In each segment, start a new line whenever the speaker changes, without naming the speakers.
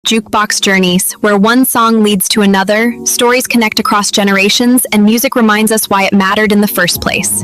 Jukebox Journeys, where one song leads to another, stories connect across generations, and music reminds us why it mattered in the first place.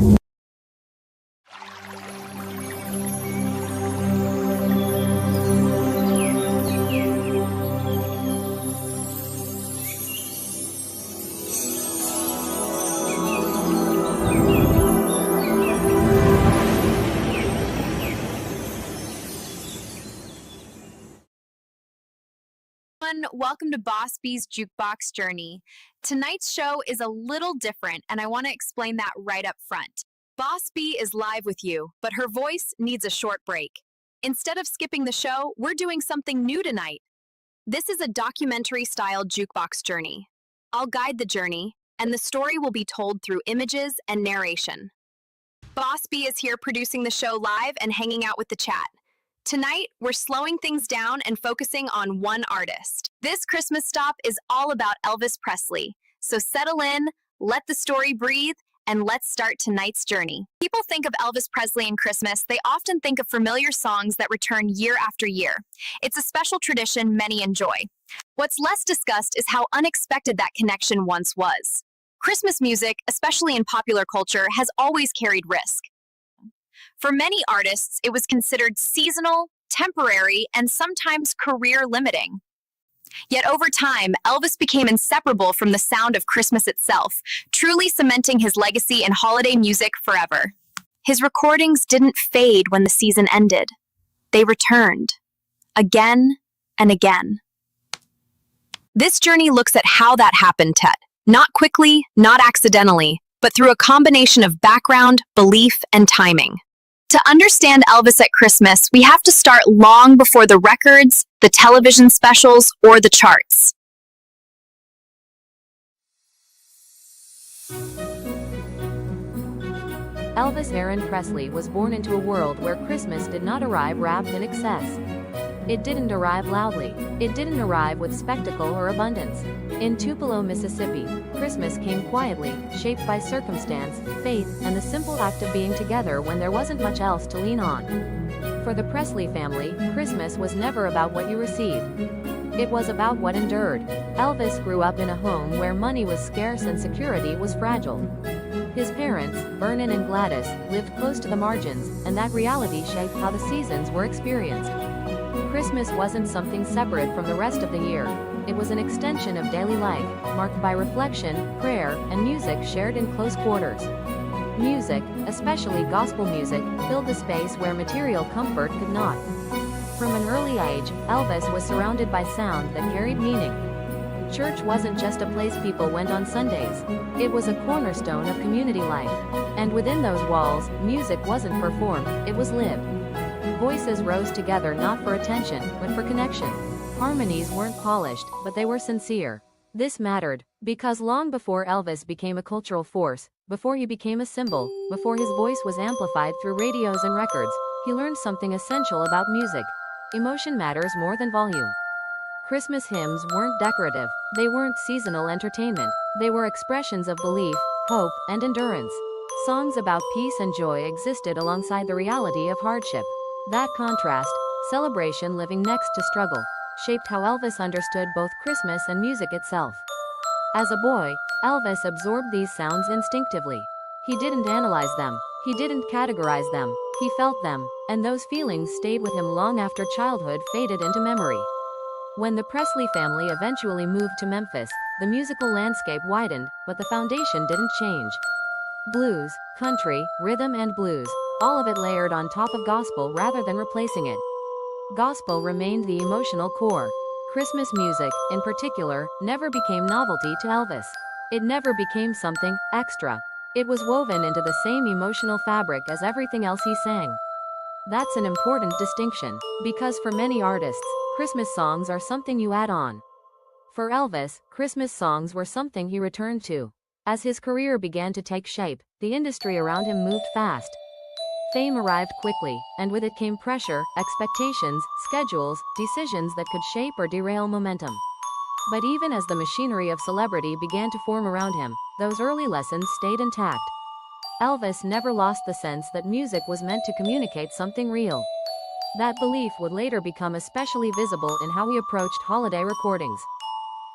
Welcome to Boss B's Jukebox Journey. Tonight's show is a little different, and I want to explain that right up front. Boss B is live with you, but her voice needs a short break. Instead of skipping the show, we're doing something new tonight. This is a documentary-style jukebox journey. I'll guide the journey, and the story will be told through images and narration. Boss B is here producing the show live and hanging out with the chat. Tonight, we're slowing things down and focusing on one artist. This Christmas stop is all about Elvis Presley. So settle in, let the story breathe, and let's start tonight's journey. People think of Elvis Presley and Christmas, they often think of familiar songs that return year after year. It's a special tradition many enjoy. What's less discussed is how unexpected that connection once was. Christmas music, especially in popular culture, has always carried risk. For many artists, it was considered seasonal, temporary, and sometimes career-limiting. Yet over time, Elvis became inseparable from the sound of Christmas itself, truly cementing his legacy in holiday music forever. His recordings didn't fade when the season ended. They returned, again and again. This journey looks at how that happened, Ted. Not quickly, not accidentally, but through a combination of background, belief, and timing. To understand Elvis at Christmas, we have to start long before the records, the television specials, or the charts.
Elvis Aaron Presley was born into a world where Christmas did not arrive wrapped in excess. It didn't arrive loudly. It didn't arrive with spectacle or abundance. In Tupelo, Mississippi, Christmas came quietly, shaped by circumstance, faith, and the simple act of being together when there wasn't much else to lean on. For the Presley family, Christmas was never about what you received. It was about what endured. Elvis grew up in a home where money was scarce and security was fragile. His parents, Vernon and Gladys, lived close to the margins, and that reality shaped how the seasons were experienced. Christmas wasn't something separate from the rest of the year. It was an extension of daily life, marked by reflection, prayer, and music shared in close quarters. Music, especially gospel music, filled the space where material comfort could not. From an early age, Elvis was surrounded by sound that carried meaning. Church wasn't just a place people went on Sundays. It was a cornerstone of community life. And within those walls, music wasn't performed, it was lived. Voices rose together not for attention, but for connection. Harmonies weren't polished, but they were sincere. This mattered, because long before Elvis became a cultural force, before he became a symbol, before his voice was amplified through radios and records, he learned something essential about music. Emotion matters more than volume. Christmas hymns weren't decorative. They weren't seasonal entertainment. They were expressions of belief, hope, and endurance. Songs about peace and joy existed alongside the reality of hardship. That contrast, celebration living next to struggle, shaped how Elvis understood both Christmas and music itself. As a boy, Elvis absorbed these sounds instinctively. He didn't analyze them. He didn't categorize them. He felt them, and those feelings stayed with him long after childhood faded into memory. When the Presley family eventually moved to Memphis, the musical landscape widened, but the foundation didn't change. Blues, country, rhythm and blues, all of it layered on top of gospel rather than replacing it. Gospel remained the emotional core. Christmas music, in particular, never became novelty to Elvis. It never became something extra. It was woven into the same emotional fabric as everything else he sang. That's an important distinction, because for many artists, Christmas songs are something you add on. For Elvis, Christmas songs were something he returned to. As his career began to take shape, the industry around him moved fast. Fame arrived quickly, and with it came pressure, expectations, schedules, decisions that could shape or derail momentum. But even as the machinery of celebrity began to form around him, those early lessons stayed intact. Elvis never lost the sense that music was meant to communicate something real. That belief would later become especially visible in how he approached holiday recordings.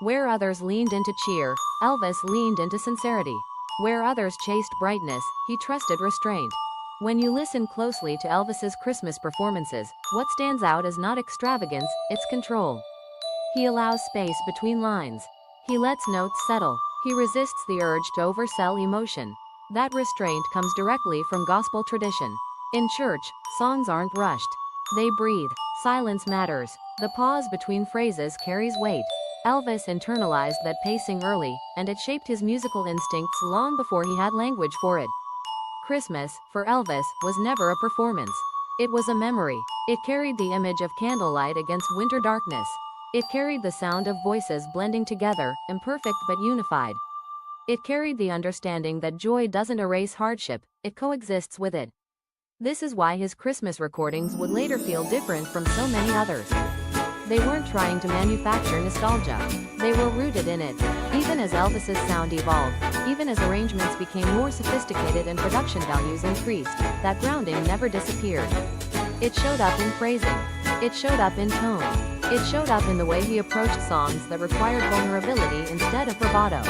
Where others leaned into cheer, Elvis leaned into sincerity. Where others chased brightness, he trusted restraint. When you listen closely to Elvis's Christmas performances, what stands out is not extravagance, it's control. He allows space between lines. He lets notes settle. He resists the urge to oversell emotion. That restraint comes directly from gospel tradition. In church, songs aren't rushed. They breathe. Silence matters. The pause between phrases carries weight. Elvis internalized that pacing early, and it shaped his musical instincts long before he had language for it. Christmas, for Elvis, was never a performance. It was a memory. It carried the image of candlelight against winter darkness. It carried the sound of voices blending together, imperfect but unified. It carried the understanding that joy doesn't erase hardship, it coexists with it. This is why his Christmas recordings would later feel different from so many others. They weren't trying to manufacture nostalgia. They were rooted in it. Even as Elvis's sound evolved, even as arrangements became more sophisticated and production values increased, that grounding never disappeared. It showed up in phrasing. It showed up in tone. It showed up in the way he approached songs that required vulnerability instead of bravado.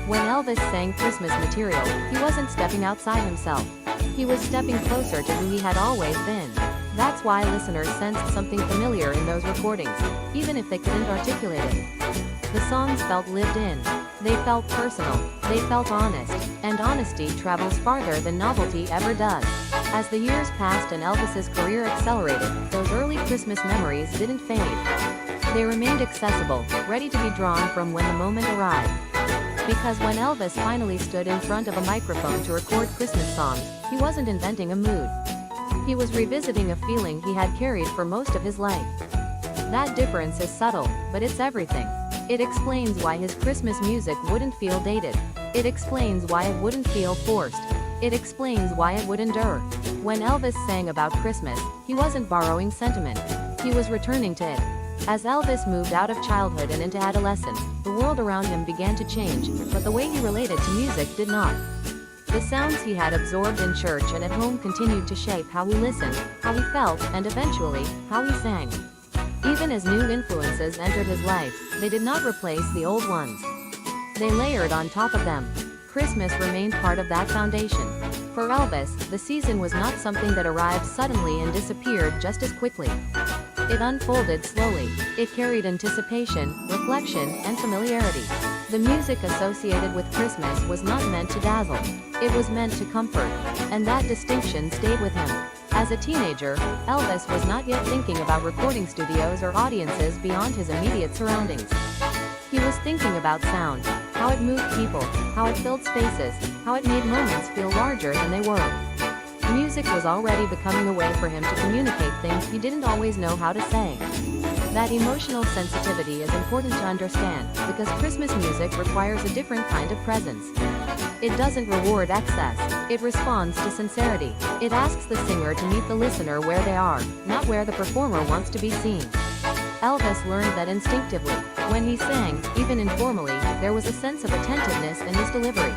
When Elvis sang Christmas material, he wasn't stepping outside himself. He was stepping closer to who he had always been. That's why listeners sensed something familiar in those recordings, even if they couldn't articulate it. The songs felt lived in. They felt personal. They felt honest. And honesty travels farther than novelty ever does. As the years passed and Elvis's career accelerated, those early Christmas memories didn't fade. They remained accessible, ready to be drawn from when the moment arrived. Because when Elvis finally stood in front of a microphone to record Christmas songs, he wasn't inventing a mood. He was revisiting a feeling he had carried for most of his life. That difference is subtle, but it's everything. It explains why his Christmas music wouldn't feel dated. It explains why it wouldn't feel forced. It explains why it would endure. When Elvis sang about Christmas, he wasn't borrowing sentiment. He was returning to it. As Elvis moved out of childhood and into adolescence, the world around him began to change, but the way he related to music did not. The sounds he had absorbed in church and at home continued to shape how he listened, how he felt, and eventually, how he sang. Even as new influences entered his life, they did not replace the old ones. They layered on top of them. Christmas remained part of that foundation. For Elvis, the season was not something that arrived suddenly and disappeared just as quickly. It unfolded slowly. It carried anticipation, reflection, and familiarity. The music associated with Christmas was not meant to dazzle. It was meant to comfort. And that distinction stayed with him. As a teenager, Elvis was not yet thinking about recording studios or audiences beyond his immediate surroundings. He was thinking about sound, how it moved people, how it filled spaces, how it made moments feel larger than they were. Music was already becoming a way for him to communicate things he didn't always know how to say. That emotional sensitivity is important to understand, because Christmas music requires a different kind of presence. It doesn't reward excess. It responds to sincerity. It asks the singer to meet the listener where they are, not where the performer wants to be seen. Elvis learned that instinctively. When he sang, even informally, there was a sense of attentiveness in his delivery.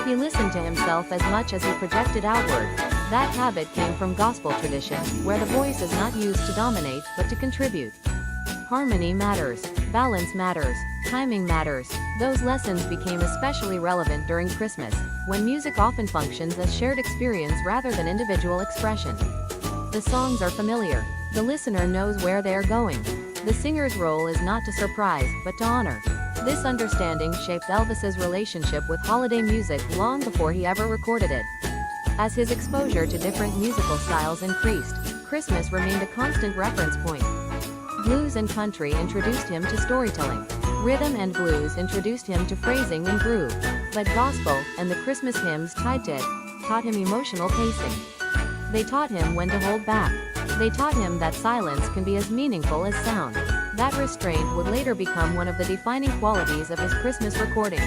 He listened to himself as much as he projected outward. That habit came from gospel tradition, where the voice is not used to dominate, but to contribute. Harmony matters. Balance matters. Timing matters. Those lessons became especially relevant during Christmas, when music often functions as shared experience rather than individual expression. The songs are familiar. The listener knows where they are going. The singer's role is not to surprise, but to honor. This understanding shaped Elvis's relationship with holiday music long before he ever recorded it. As his exposure to different musical styles increased, Christmas remained a constant reference point. Blues and country introduced him to storytelling. Rhythm and blues introduced him to phrasing and groove. But gospel, and the Christmas hymns tied to it, taught him emotional pacing. They taught him when to hold back. They taught him that silence can be as meaningful as sound. That restraint would later become one of the defining qualities of his Christmas recordings.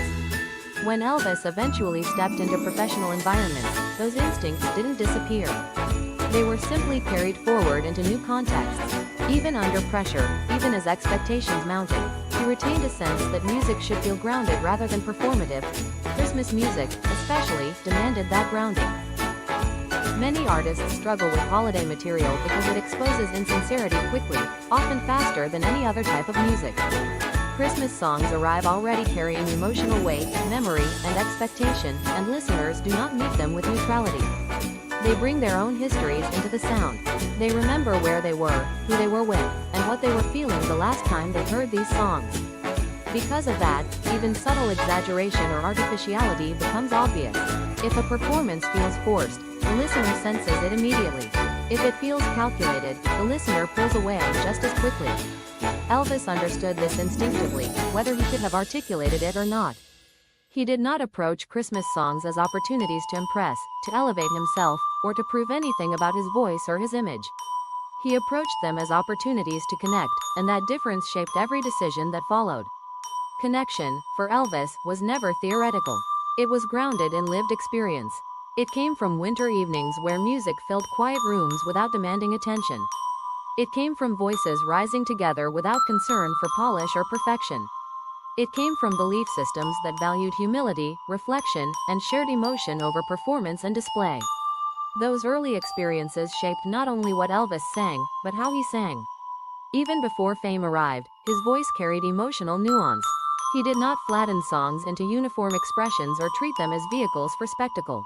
When Elvis eventually stepped into professional environments, those instincts didn't disappear. They were simply carried forward into new contexts. Even under pressure, even as expectations mounted, he retained a sense that music should feel grounded rather than performative. Christmas music, especially, demanded that grounding. Many artists struggle with holiday material because it exposes insincerity quickly, often faster than any other type of music. Christmas songs arrive already carrying emotional weight, memory, and expectation, and listeners do not meet them with neutrality. They bring their own histories into the sound. They remember where they were, who they were with, and what they were feeling the last time they heard these songs. Because of that, even subtle exaggeration or artificiality becomes obvious. If a performance feels forced, the listener senses it immediately. If it feels calculated, the listener pulls away just as quickly. Elvis understood this instinctively, whether he could have articulated it or not. He did not approach Christmas songs as opportunities to impress, to elevate himself, or to prove anything about his voice or his image. He approached them as opportunities to connect, and that difference shaped every decision that followed. Connection, for Elvis, was never theoretical. It was grounded in lived experience. It came from winter evenings where music filled quiet rooms without demanding attention. It came from voices rising together without concern for polish or perfection. It came from belief systems that valued humility, reflection, and shared emotion over performance and display. Those early experiences shaped not only what Elvis sang, but how he sang. Even before fame arrived, his voice carried emotional nuance. He did not flatten songs into uniform expressions or treat them as vehicles for spectacle.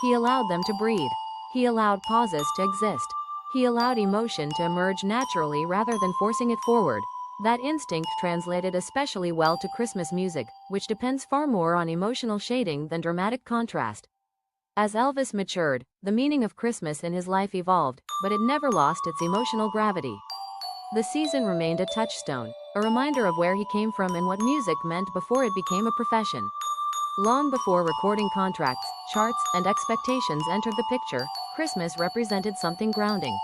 He allowed them to breathe. He allowed pauses to exist. He allowed emotion to emerge naturally rather than forcing it forward. That instinct translated especially well to Christmas music, which depends far more on emotional shading than dramatic contrast. As Elvis matured, the meaning of Christmas in his life evolved, but it never lost its emotional gravity. The season remained a touchstone, a reminder of where he came from and what music meant before it became a profession. Long before recording contracts, charts, and expectations entered the picture, Christmas represented something grounding.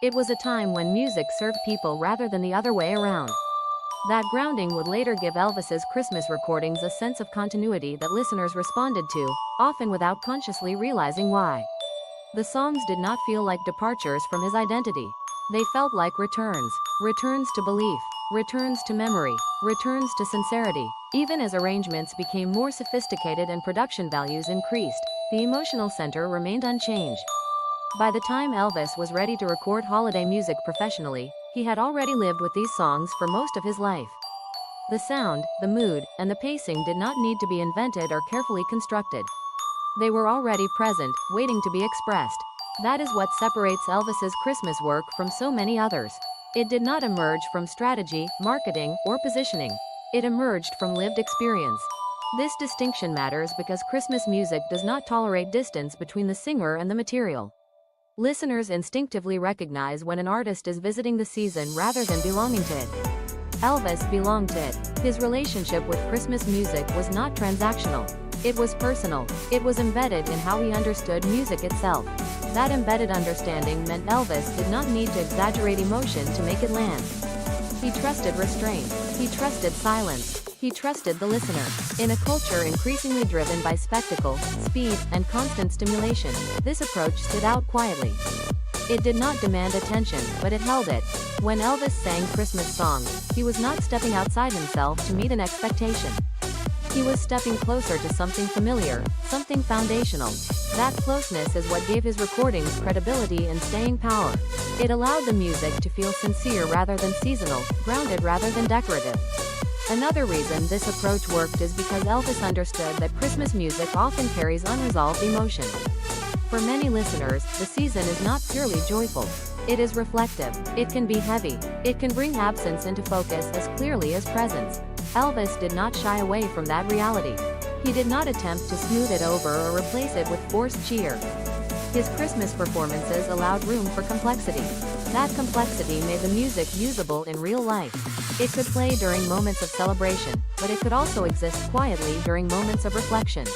It was a time when music served people rather than the other way around. That grounding would later give Elvis's Christmas recordings a sense of continuity that listeners responded to, often without consciously realizing why. The songs did not feel like departures from his identity. They felt like returns to belief, returns to memory, returns to sincerity. Even as arrangements became more sophisticated and production values increased, the emotional center remained unchanged. By the time Elvis was ready to record holiday music professionally, he had already lived with these songs for most of his life. The sound, the mood, and the pacing did not need to be invented or carefully constructed. They were already present, waiting to be expressed. That is what separates Elvis's Christmas work from so many others. It did not emerge from strategy, marketing, or positioning. It emerged from lived experience. This distinction matters because Christmas music does not tolerate distance between the singer and the material. Listeners instinctively recognize when an artist is visiting the season rather than belonging to it. Elvis belonged to it. His relationship with Christmas music was not transactional. It was personal. It was embedded in how he understood music itself. That embedded understanding meant Elvis did not need to exaggerate emotion to make it land. He trusted restraint. He trusted silence. He trusted the listener. In a culture increasingly driven by spectacle, speed, and constant stimulation, this approach stood out quietly. It did not demand attention, but it held it. When Elvis sang Christmas songs, he was not stepping outside himself to meet an expectation. He was stepping closer to something familiar, something foundational. That closeness is what gave his recordings credibility and staying power. It allowed the music to feel sincere rather than seasonal, grounded rather than decorative. Another reason this approach worked is because Elvis understood that Christmas music often carries unresolved emotion. For many listeners, the season is not purely joyful. It is reflective. It can be heavy. It can bring absence into focus as clearly as presence. Elvis did not shy away from that reality. He did not attempt to smooth it over or replace it with forced cheer. His Christmas performances allowed room for complexity. That complexity made the music usable in real life. It could play during moments of celebration, but it could also exist quietly during moments of reflection.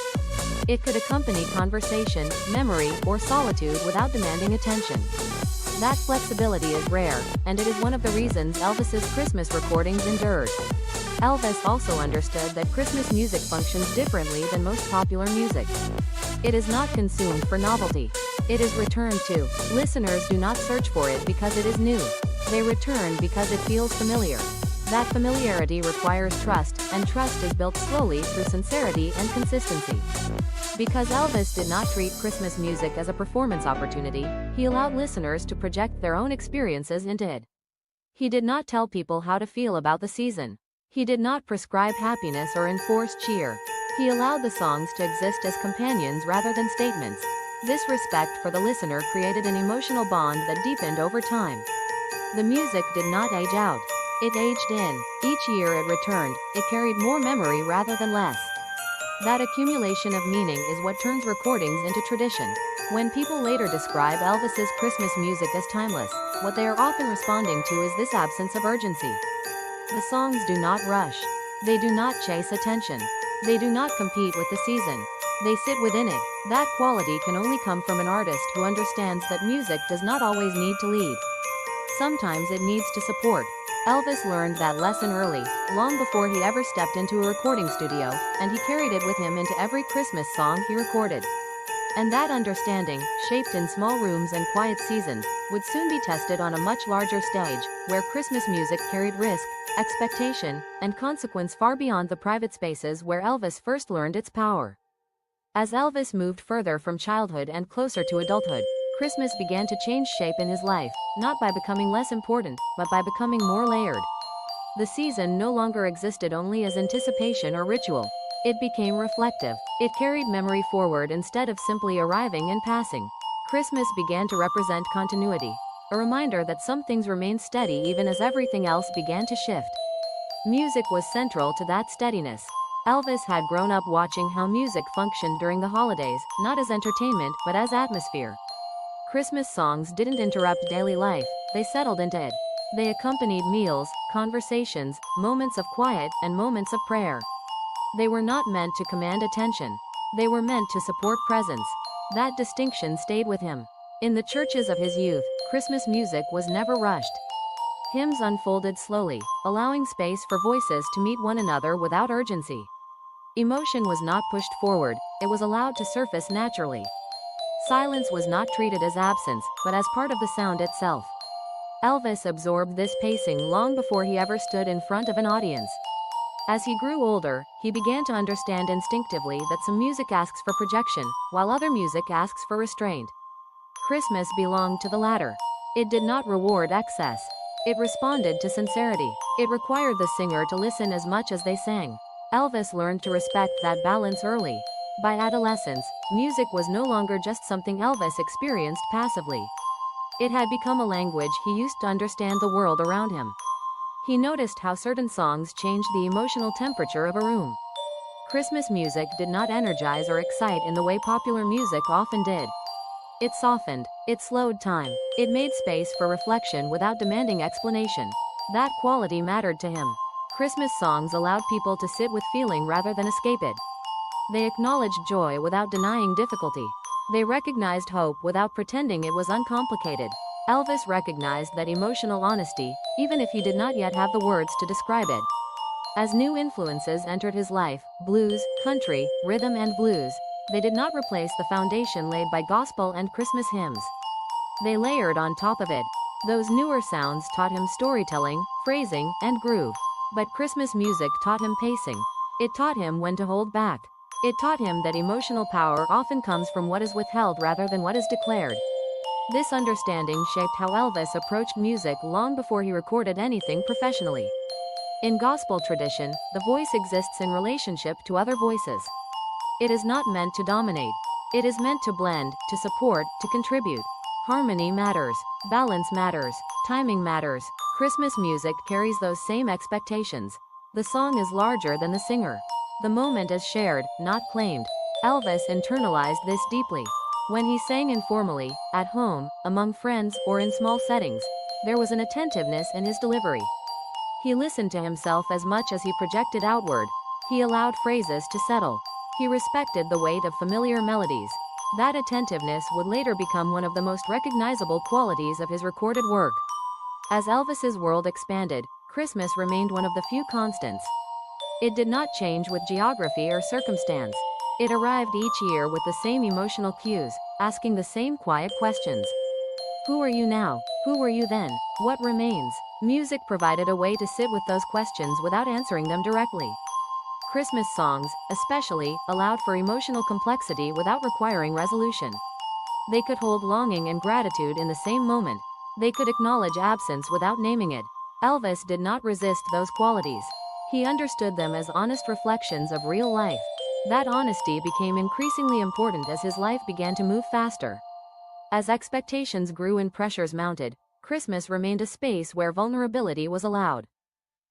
It could accompany conversation, memory, or solitude without demanding attention. That flexibility is rare, and it is one of the reasons Elvis's Christmas recordings endured. Elvis also understood that Christmas music functions differently than most popular music. It is not consumed for novelty. It is returned to. Listeners do not search for it because it is new. They return because it feels familiar. That familiarity requires trust, and trust is built slowly through sincerity and consistency. Because Elvis did not treat Christmas music as a performance opportunity, he allowed listeners to project their own experiences into it. He did not tell people how to feel about the season. He did not prescribe happiness or enforce cheer. He allowed the songs to exist as companions rather than statements. This respect for the listener created an emotional bond that deepened over time. The music did not age out. It aged in. Each year it returned, it carried more memory rather than less. That accumulation of meaning is what turns recordings into tradition. When people later describe Elvis's Christmas music as timeless, what they are often responding to is this absence of urgency. The songs do not rush. They do not chase attention. They do not compete with the season. They sit within it. That quality can only come from an artist who understands that music does not always need to lead. Sometimes it needs to support. Elvis learned that lesson early, long before he ever stepped into a recording studio, and he carried it with him into every Christmas song he recorded. And that understanding, shaped in small rooms and quiet seasons, would soon be tested on a much larger stage, where Christmas music carried risk, expectation, and consequence far beyond the private spaces where Elvis first learned its power. As Elvis moved further from childhood and closer to adulthood, Christmas began to change shape in his life, not by becoming less important, but by becoming more layered. The season no longer existed only as anticipation or ritual. It became reflective. It carried memory forward instead of simply arriving and passing. Christmas began to represent continuity, a reminder that some things remained steady even as everything else began to shift. Music was central to that steadiness. Elvis had grown up watching how music functioned during the holidays, not as entertainment, but as atmosphere. Christmas songs didn't interrupt daily life, they settled into it. They accompanied meals, conversations, moments of quiet, and moments of prayer. They were not meant to command attention. They were meant to support presence. That distinction stayed with him. In the churches of his youth, Christmas music was never rushed. Hymns unfolded slowly, allowing space for voices to meet one another without urgency. Emotion was not pushed forward, it was allowed to surface naturally. Silence was not treated as absence, but as part of the sound itself. Elvis absorbed this pacing long before he ever stood in front of an audience. As he grew older, he began to understand instinctively that some music asks for projection, while other music asks for restraint. Christmas belonged to the latter. It did not reward excess. It responded to sincerity. It required the singer to listen as much as they sang. Elvis learned to respect that balance early. By adolescence, music was no longer just something Elvis experienced passively. It had become a language he used to understand the world around him. He noticed how certain songs changed the emotional temperature of a room. Christmas music did not energize or excite in the way popular music often did. It softened, it slowed time, it made space for reflection without demanding explanation. That quality mattered to him. Christmas songs allowed people to sit with feeling rather than escape it. They acknowledged joy without denying difficulty. They recognized hope without pretending it was uncomplicated. Elvis recognized that emotional honesty, even if he did not yet have the words to describe it. As new influences entered his life, blues, country, rhythm and blues, they did not replace the foundation laid by gospel and Christmas hymns. They layered on top of it. Those newer sounds taught him storytelling, phrasing, and groove. But Christmas music taught him pacing. It taught him when to hold back. It taught him that emotional power often comes from what is withheld rather than what is declared. This understanding shaped how Elvis approached music long before he recorded anything professionally. In gospel tradition, the voice exists in relationship to other voices. It is not meant to dominate. It is meant to blend, to support, to contribute. Harmony matters. Balance matters. Timing matters. Christmas music carries those same expectations. The song is larger than the singer. The moment is shared, not claimed. Elvis internalized this deeply. When he sang informally, at home, among friends, or in small settings, there was an attentiveness in his delivery. He listened to himself as much as he projected outward. He allowed phrases to settle. He respected the weight of familiar melodies. That attentiveness would later become one of the most recognizable qualities of his recorded work. As Elvis's world expanded, Christmas remained one of the few constants. It did not change with geography or circumstance. It arrived each year with the same emotional cues, asking the same quiet questions. Who are you now? Who were you then? What remains? Music provided a way to sit with those questions without answering them directly. Christmas songs, especially, allowed for emotional complexity without requiring resolution. They could hold longing and gratitude in the same moment. They could acknowledge absence without naming it. Elvis did not resist those qualities. He understood them as honest reflections of real life. That honesty became increasingly important as his life began to move faster. As expectations grew and pressures mounted, Christmas remained a space where vulnerability was allowed.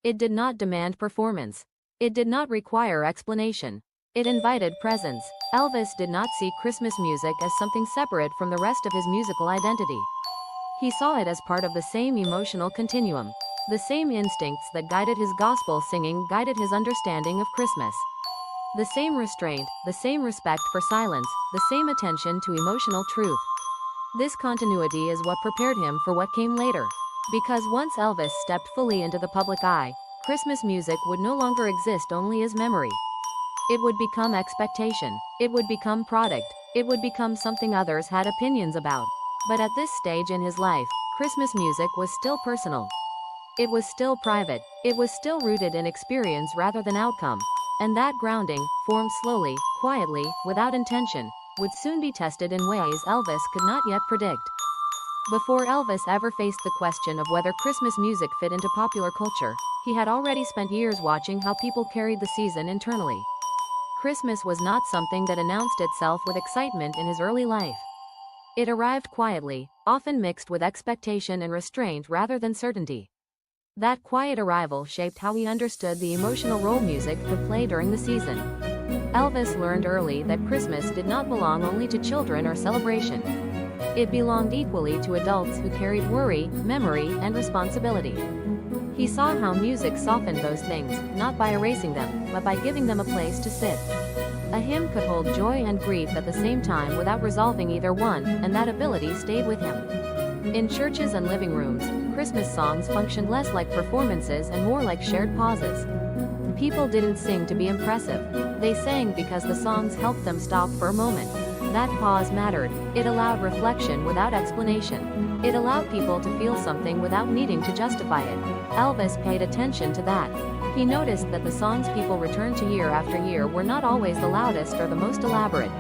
It did not demand performance. It did not require explanation. It invited presence. Elvis did not see Christmas music as something separate from the rest of his musical identity. He saw it as part of the same emotional continuum. The same instincts that guided his gospel singing guided his understanding of Christmas. The same restraint, the same respect for silence, the same attention to emotional truth. This continuity is what prepared him for what came later. Because once Elvis stepped fully into the public eye, Christmas music would no longer exist only as memory. It would become expectation. It would become product. It would become something others had opinions about. But at this stage in his life, Christmas music was still personal. It was still private. It was still rooted in experience rather than outcome. And that grounding, formed slowly, quietly, without intention, would soon be tested in ways Elvis could not yet predict. Before Elvis ever faced the question of whether Christmas music fit into popular culture, he had already spent years watching how people carried the season internally. Christmas was not something that announced itself with excitement in his early life. It arrived quietly, often mixed with expectation and restraint rather than certainty. That quiet arrival shaped how he understood the emotional role music could play during the season. Elvis learned early that Christmas did not belong only to children or celebration. It belonged equally to adults who carried worry, memory, and responsibility. He saw how music softened those things, not by erasing them, but by giving them a place to sit. A hymn could hold joy and grief at the same time without resolving either one, and that ability stayed with him. In churches and living rooms, Christmas songs functioned less like performances and more like shared pauses. People didn't sing to be impressive. They sang because the songs helped them stop for a moment. That pause mattered. It allowed reflection without explanation. It allowed people to feel something without needing to justify it. Elvis paid attention to that. He noticed that the songs people returned to year after year were not always the loudest or the most elaborate.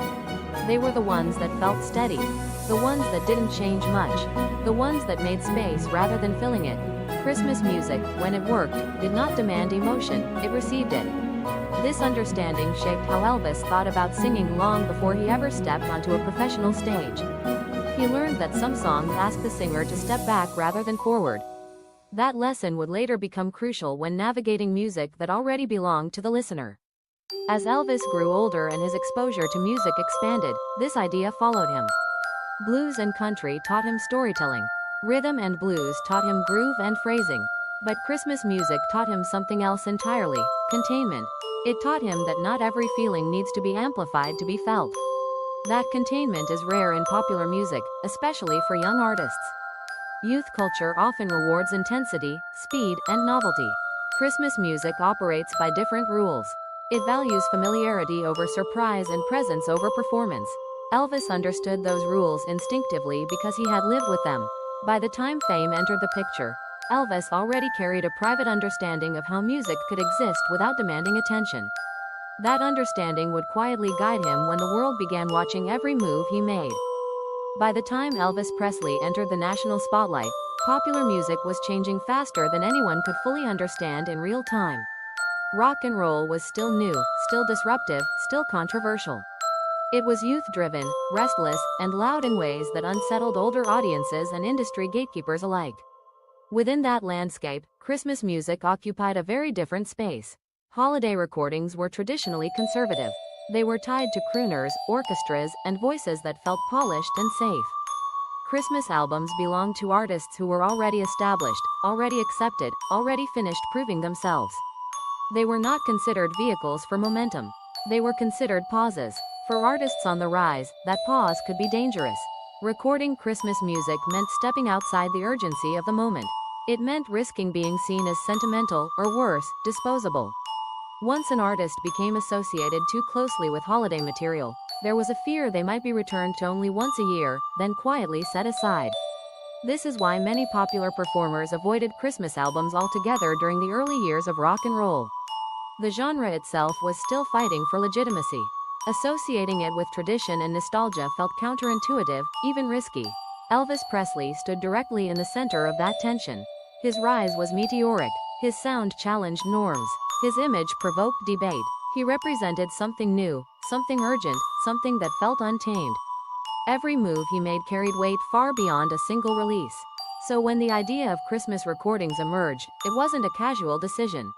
They were the ones that felt steady. The ones that didn't change much. The ones that made space rather than filling it. Christmas music, when it worked, did not demand emotion, it received it. This understanding shaped how Elvis thought about singing long before he ever stepped onto a professional stage. He learned that some songs ask the singer to step back rather than forward. That lesson would later become crucial when navigating music that already belonged to the listener. As Elvis grew older and his exposure to music expanded, this idea followed him. Blues and country taught him storytelling. Rhythm and blues taught him groove and phrasing. But Christmas music taught him something else entirely: containment. It taught him that not every feeling needs to be amplified to be felt. That containment is rare in popular music, especially for young artists. Youth culture often rewards intensity, speed, and novelty. Christmas music operates by different rules. It values familiarity over surprise and presence over performance. Elvis understood those rules instinctively because he had lived with them. By the time fame entered the picture, Elvis already carried a private understanding of how music could exist without demanding attention. That understanding would quietly guide him when the world began watching every move he made. By the time Elvis Presley entered the national spotlight, popular music was changing faster than anyone could fully understand in real time. Rock and roll was still new, still disruptive, still controversial. It was youth-driven, restless, and loud in ways that unsettled older audiences and industry gatekeepers alike. Within that landscape, Christmas music occupied a very different space. Holiday recordings were traditionally conservative. They were tied to crooners, orchestras, and voices that felt polished and safe. Christmas albums belonged to artists who were already established, already accepted, already finished proving themselves. They were not considered vehicles for momentum. They were considered pauses. For artists on the rise, that pause could be dangerous. Recording Christmas music meant stepping outside the urgency of the moment. It meant risking being seen as sentimental, or worse, disposable. Once an artist became associated too closely with holiday material, there was a fear they might be returned to only once a year, then quietly set aside. This is why many popular performers avoided Christmas albums altogether during the early years of rock and roll. The genre itself was still fighting for legitimacy. Associating it with tradition and nostalgia felt counterintuitive, even risky. Elvis Presley stood directly in the center of that tension. His rise was meteoric. His sound challenged norms. His image provoked debate. He represented something new, something urgent, something that felt untamed. Every move he made carried weight far beyond a single release. So when the idea of Christmas recordings emerged, it wasn't a casual decision.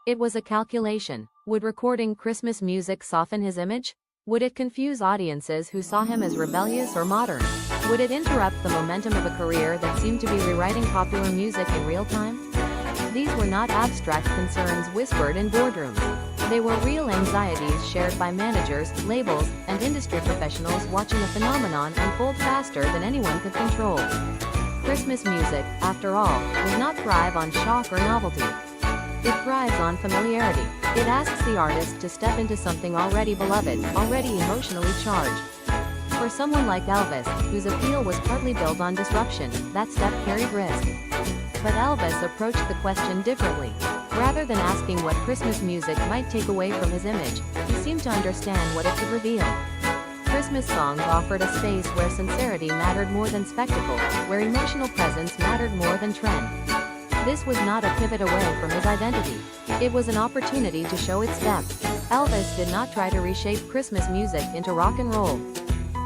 It was a calculation. Would recording Christmas music soften his image? Would it confuse audiences who saw him as rebellious or modern? Would it interrupt the momentum of a career that seemed to be rewriting popular music in real time? These were not abstract concerns whispered in boardrooms. They were real anxieties shared by managers, labels, and industry professionals watching a phenomenon unfold faster than anyone could control. Christmas music, after all, does not thrive on shock or novelty. It thrives on familiarity. It asks the artist to step into something already beloved, already emotionally charged. For someone like Elvis, whose appeal was partly built on disruption, that step carried risk. But Elvis approached the question differently. Rather than asking what Christmas music might take away from his image, he seemed to understand what it could reveal. Christmas songs offered a space where sincerity mattered more than spectacle, where emotional presence mattered more than trend. This was not a pivot away from his identity. It was an opportunity to show its depth. Elvis did not try to reshape Christmas music into rock and roll.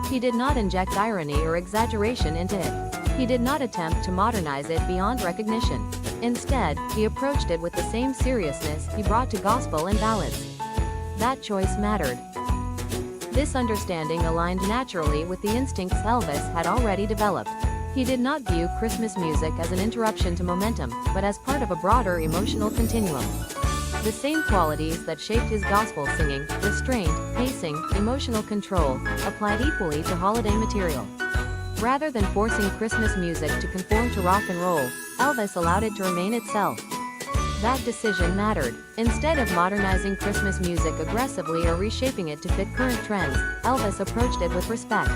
He did not inject irony or exaggeration into it. He did not attempt to modernize it beyond recognition. Instead, he approached it with the same seriousness he brought to gospel and ballads. That choice mattered. This understanding aligned naturally with the instincts Elvis had already developed. He did not view Christmas music as an interruption to momentum, but as part of a broader emotional continuum. The same qualities that shaped his gospel singing, restraint, pacing, emotional control, applied equally to holiday material. Rather than forcing Christmas music to conform to rock and roll, Elvis allowed it to remain itself. That decision mattered. Instead of modernizing Christmas music aggressively or reshaping it to fit current trends, Elvis approached it with respect.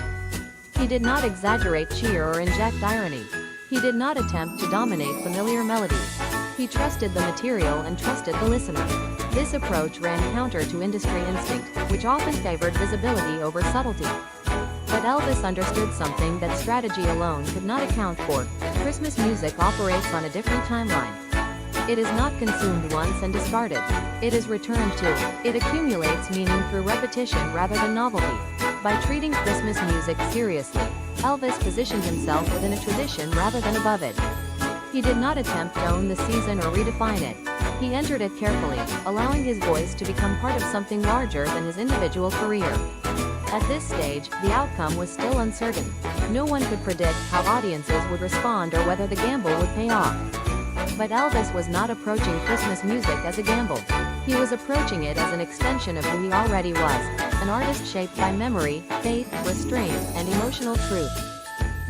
He did not exaggerate cheer or inject irony. He did not attempt to dominate familiar melodies. He trusted the material and trusted the listener. This approach ran counter to industry instinct, which often favored visibility over subtlety. But Elvis understood something that strategy alone could not account for. Christmas music operates on a different timeline. It is not consumed once and discarded. It is returned to. It accumulates meaning through repetition rather than novelty. By treating Christmas music seriously, Elvis positioned himself within a tradition rather than above it. He did not attempt to own the season or redefine it. He entered it carefully, allowing his voice to become part of something larger than his individual career. At this stage, the outcome was still uncertain. No one could predict how audiences would respond or whether the gamble would pay off. But Elvis was not approaching Christmas music as a gamble. He was approaching it as an extension of who he already was, an artist shaped by memory, faith, restraint, and emotional truth.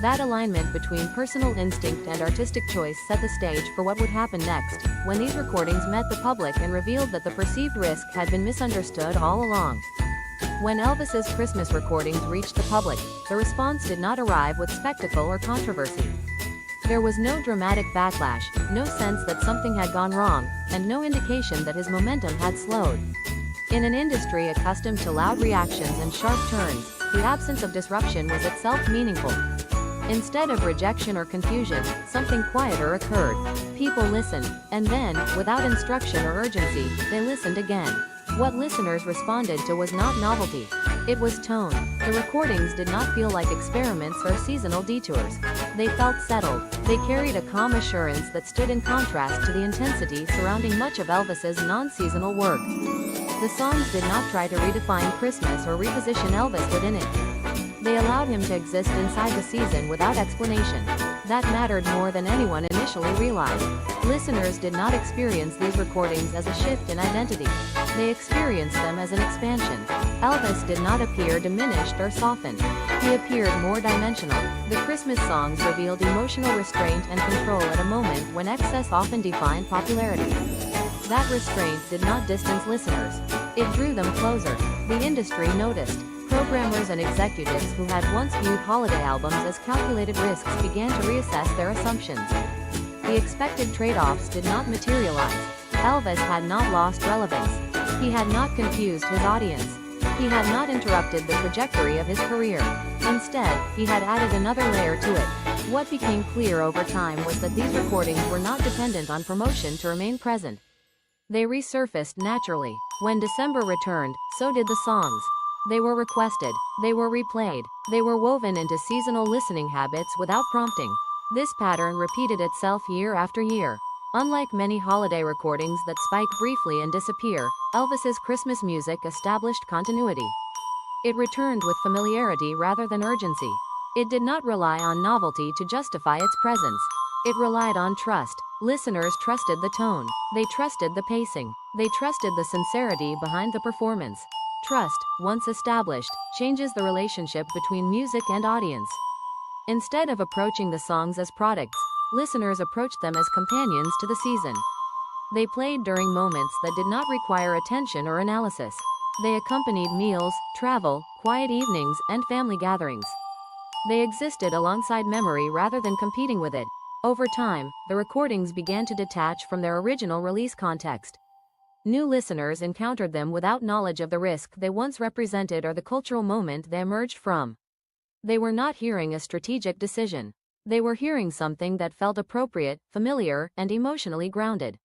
That alignment between personal instinct and artistic choice set the stage for what would happen next, when these recordings met the public and revealed that the perceived risk had been misunderstood all along. When Elvis's Christmas recordings reached the public, the response did not arrive with spectacle or controversy. There was no dramatic backlash, no sense that something had gone wrong, and no indication that his momentum had slowed. In an industry accustomed to loud reactions and sharp turns, the absence of disruption was itself meaningful. Instead of rejection or confusion, something quieter occurred. People listened, and then, without instruction or urgency, they listened again. What listeners responded to was not novelty. It was tone. The recordings did not feel like experiments or seasonal detours. They felt settled. They carried a calm assurance that stood in contrast to the intensity surrounding much of Elvis's non-seasonal work. The songs did not try to redefine Christmas or reposition Elvis within it. They allowed him to exist inside the season without explanation. That mattered more than anyone initially realized. Listeners did not experience these recordings as a shift in identity. They experienced them as an expansion. Elvis did not appear diminished or softened. He appeared more dimensional. The Christmas songs revealed emotional restraint and control at a moment when excess often defined popularity. That restraint did not distance listeners. It drew them closer. The industry noticed. Programmers and executives who had once viewed holiday albums as calculated risks began to reassess their assumptions. The expected trade-offs did not materialize. Elvis had not lost relevance. He had not confused his audience. He had not interrupted the trajectory of his career. Instead, he had added another layer to it. What became clear over time was that these recordings were not dependent on promotion to remain present. They resurfaced naturally. When December returned, so did the songs. They were requested, they were replayed, they were woven into seasonal listening habits without prompting. This pattern repeated itself year after year. Unlike many holiday recordings that spike briefly and disappear, Elvis's Christmas music established continuity. It returned with familiarity rather than urgency. It did not rely on novelty to justify its presence. It relied on trust. Listeners trusted the tone. They trusted the pacing. They trusted the sincerity behind the performance. Trust, once established, changes the relationship between music and audience. Instead of approaching the songs as products, listeners approached them as companions to the season. They played during moments that did not require attention or analysis. They accompanied meals, travel, quiet evenings, and family gatherings. They existed alongside memory rather than competing with it. Over time, the recordings began to detach from their original release context. New listeners encountered them without knowledge of the risk they once represented or the cultural moment they emerged from. They were not hearing a strategic decision. They were hearing something that felt appropriate, familiar, and emotionally grounded.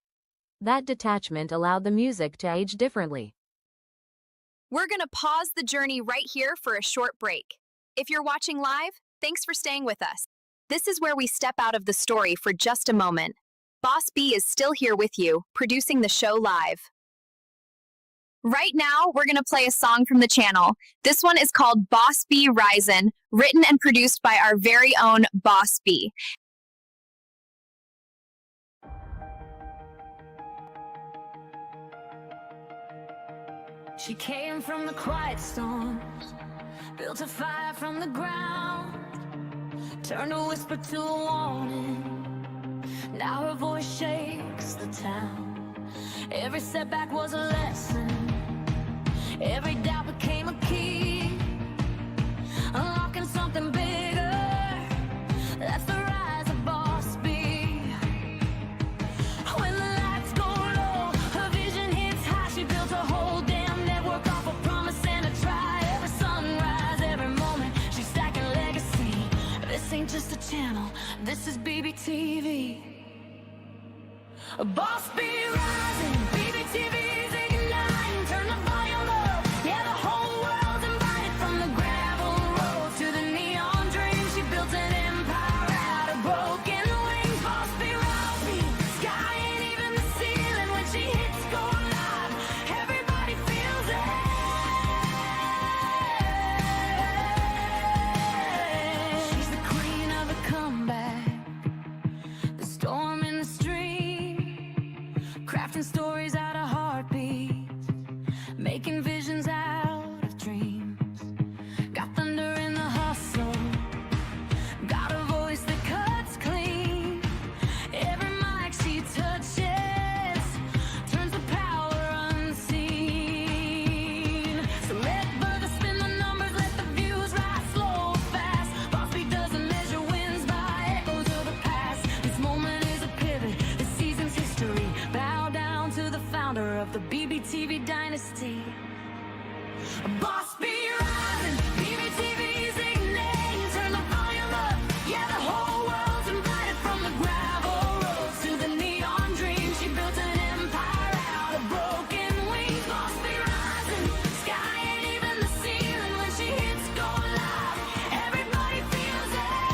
That detachment allowed the music to age differently.
We're going to pause the journey right here for a short break. If you're watching live, thanks for staying with us. This is where we step out of the story for just a moment. Boss B is still here with you, producing the show live. Right now, we're going to play a song from the channel. This one is called Boss B Risin', written and produced by our very own Boss B.
She came from the quiet storms, built a fire from the ground, turned a whisper to a warning. Now her voice shakes the town. Every setback was a lesson. Every doubt became a key, unlocking something bigger. That's the rise of Boss B. When the lights go low, her vision hits high. She built a whole damn network off a promise and a try. Every sunrise, every moment, she's stacking legacy. This ain't just a channel, this is BBTV. A Boss B rising, BBTV's igniting. Turn the volume up, yeah, the whole world's invited. From the gravel road to the neon dream, she built an empire out of broken wings. Boss B rising, sky ain't even the ceiling. When she hits go live, everybody feels it. She's the queen of the comeback, the storm in the stream, crafting stories out of heartbeats, making visions out of dreams. Got thunder in the hustle, got a voice that cuts clean. Every mic she touches turns the power unseen. So let burgers spin the numbers, let the views rise slow or fast. Boss B doesn't measure wins by echoes of the past. This moment is a pivot, this season's history. Bow down to the founder of the BBTV dynasty. Boss B rising, BBTV's igniting. Turn the volume up, yeah, the whole world's invited. From the gravel roads to the neon dream, she built an empire out of broken wings. Boss B rising, sky ain't even the ceiling. When she hits go live, everybody feels it.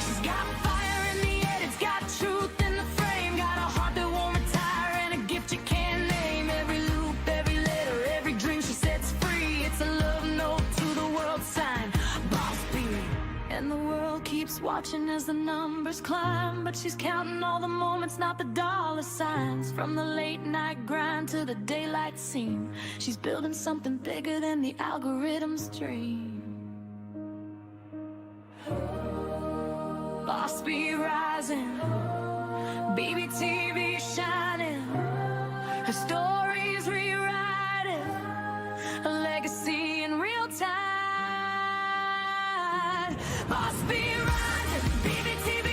She's got fire in the head, it's got truth in the frame. Got a heart that won't retire and a gift you can't name. Every loop, every letter, every dream she sets free. It's a love note to the world sign, Boss B. And the world keeps watching as the numbers climb, but she's counting all the moments, not the dollar signs. From the late night grind to the daylight scene, she's building something bigger than the algorithm's dream. Boss B rising, BBTV shining. Her story's rewriting, a legacy in real time. Boss B rising, BBTV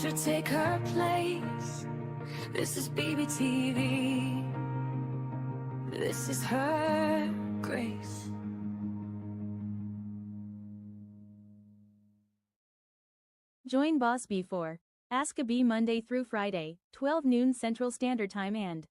her take her place. This is BBTV. This is her grace.
Join Boss B for Ask a Bee Monday through Friday, 12 noon Central Standard Time and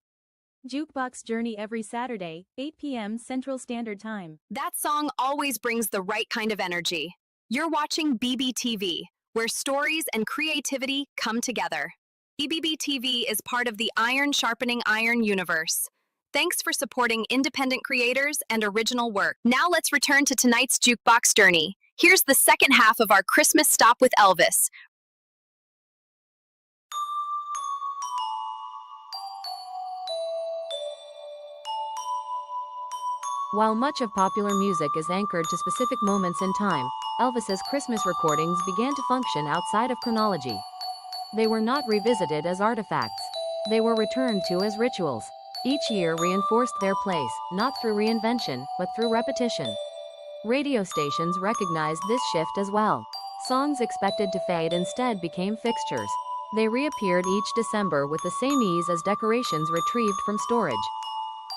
Jukebox Journey every Saturday, 8 p.m. Central Standard Time.
That song always brings the right kind of energy. You're watching BBTV, where stories and creativity come together. BBTV is part of the Iron Sharpening Iron universe. Thanks for supporting independent creators and original work. Now let's return to tonight's Jukebox Journey. Here's the second half of our Christmas stop with Elvis.
While much of popular music is anchored to specific moments in time, Elvis's Christmas recordings began to function outside of chronology. They were not revisited as artifacts. They were returned to as rituals. Each year reinforced their place, not through reinvention, but through repetition. Radio stations recognized this shift as well. Songs expected to fade instead became fixtures. They reappeared each December with the same ease as decorations retrieved from storage.